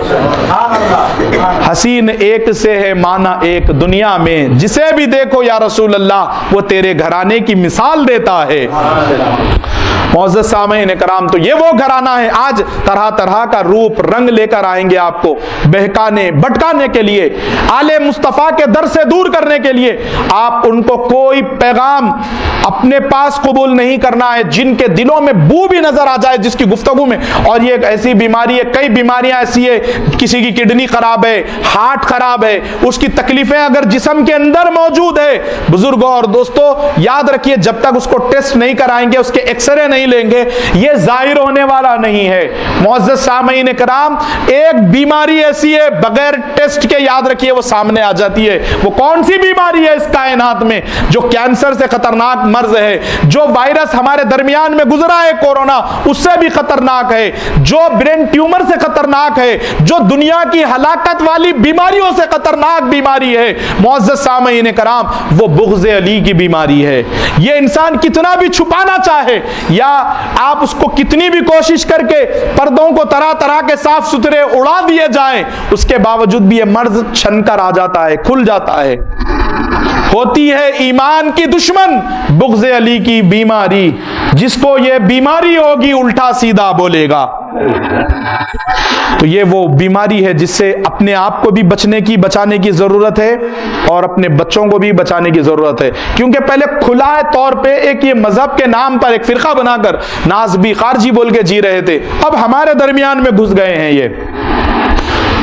हसीन एक से है माना एक दुनिया में, जिसे भी देखो या रसूल अल्लाह वो तेरे घराने की मिसाल देता है। मुअज़्ज़ज़ सामीन कराम, तो ये वो घराना है, आज तरह तरह का रूप रंग लेकर आएंगे आपको बहकाने भटकाने के लिए, आले मुस्तफ़ा के दर से दूर करने के लिए। आप उनको कोई पैगाम अपने पास कबूल नहीं करना है जिनके दिलों में बू भी नजर आ जाए जिसकी गुफ्तगू में। और ये एक ऐसी बीमारी है, कई बीमारियां ऐसी है, किसी की किडनी खराब है, हार्ट खराब है, उसकी तकलीफें अगर जिस्म के अंदर मौजूद है, बुजुर्ग बुजुर्गों और दोस्तों याद रखिए, जब तक उसको टेस्ट नहीं कराएंगे, उसके एक्सरे नहीं लेंगे, ये जाहिर होने वाला नहीं है। मुअज़्ज़ज़ सामईन किराम, एक बीमारी ऐसी है बगैर टेस्ट के, याद रखिए, वो सामने आ जाती है। वो कौन सी बीमारी है इस कायनात में? जो कैंसर से खतरनाक मर्ज है, जो वायरस हमारे दरमियान में गुजरा है कोरोना, उससे भी खतरनाक है, जो ब्रेन ट्यूमर से खतरनाक है, जो दुनिया की हलाकत वाली बीमारियों से खतरनाक बीमारी है, मुअज़्ज़ज़ सामईन किराम, वो बुग़्ज़ अली की बीमारी है। ये इंसान कितना भी छुपाना चाहे या आप उसको कितनी भी कोशिश करके पर्दों को तरह तरह के साफ सुथरे उड़ा दिए जाएं, उसके बावजूद भी ये मर्ज छनकर आ जाता है, खुल जाता है। होती है ईमान की दुश्मन बुग़्ज़ अली की बीमारी, जिसको ये बीमारी होगी उल्टा सीधा बोलेगा। तो ये वो बीमारी है जिससे अपने आप को भी बचाने की जरूरत है और अपने बच्चों को भी बचाने की जरूरत है। क्योंकि पहले खुला तौर पे एक ये मजहब के नाम पर एक फिरका बनाकर नाज़बी खारजी बोल के जी रहे थे, अब हमारे दरमियान में घुस गए हैं। ये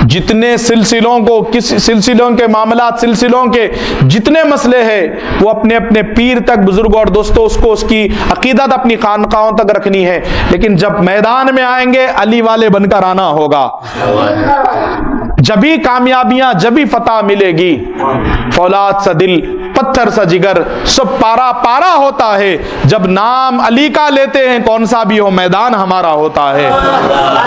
जितने सिलसिलों को, किस सिलसिलों के मामलात, सिलसिलों के जितने मसले हैं, वो अपने अपने पीर तक, बुजुर्गों और दोस्तों, उसको उसकी अकीदत अपनी खानकाहों तक रखनी है। लेकिन जब मैदान में आएंगे, अली वाले बनकर आना होगा, जभी कामयाबियां, जभी फतह मिलेगी। फौलाद सा दिल, पत्थर सा जिगर, सब पारा पारा होता है जब नाम अली का लेते हैं, कौन सा भी हो मैदान हमारा होता है।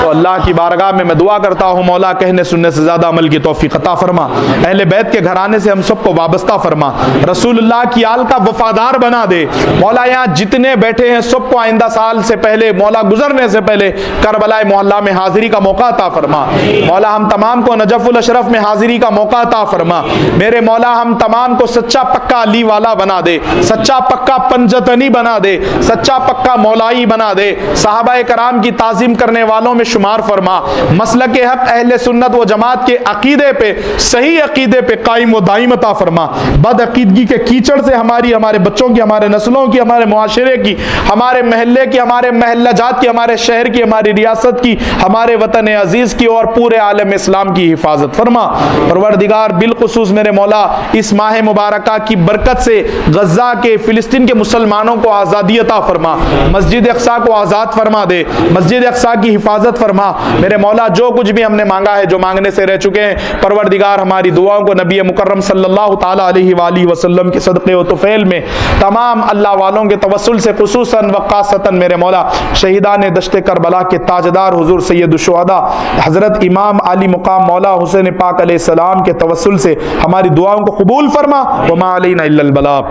तो अल्लाह की बारगाह में मैं दुआ करता हूँ, मौला कहने सुनने से ज्यादा अमल की तौफीक अता फरमा, अहले बैत के घराने से हम सबको वाबस्ता फरमा, रसूलुल्लाह की आल का वफादार बना दे। मौला यहाँ जितने बैठे हैं सबको आइंदा साल से पहले, मौला गुजरने से पहले करबला मोहल्ला में हाजिरी का मौका अता फरमा। मौला हम तमाम को नजफुल अशरफ में हाजिरी का मौका अता फरमा। मेरे मौला हम तमाम को सच्चा पक्का अली वाला बना दे, सच्चा पक्का पंजतनी बना दे, सच्चा पक्का मौलाई बना दे, सहाबाए कराम की ताजीम करने वालों में शुमार फरमा। मसलक हक अहले सुन्नत व जमात के अकीदे पे, सही अकीदे पे कायम व दाइम अता फरमा। बद अकीदगी के कीचड़ से हमारी, हमारे बच्चों की, हमारे नस्लों की, हमारे मुआशरे की, हमारे महल्ले की, हमारे महल्लाजात की, हमारे शहर की, हमारी रियासत की, हमारे वतन अजीज की और पूरे आलम इस्लाम की हिफाजत फरमा। परवरदिगार बिलखुसूस मेरे मौला इस माह मुबारका की बरकत से गजा के, फिलिस्तीन के मुसलमानों को आज़ादी अता फरमा, मस्जिद अक्सा को आज़ाद फरमा दे, मस्जिद अक्सा की हिफाजत फरमा। मेरे मौला जो कुछ भी हमने मांगा है, जो मांगने से रह चुके हैं, परवरदिगार हमारी दुआओं को नबी मुकर्रम सल्लल्लाहु ताला अलैहि वसल्लम के सदक़े व तुफ़ैल में तमाम अल्लाह वालों के तवस्सुल से खुसूसन व खासतन मेरे मौला शहीदान दश्ते करबला के ताजदार हुजूर सैयदुश्शुहदा हज़रत इमाम आली मुकाम मौला हुसैन पाक अलैहिस्सलाम के तवस्सुल से हमारी दुआओं को कबूल फरमा। व मा अलैना इल्लल बलाग।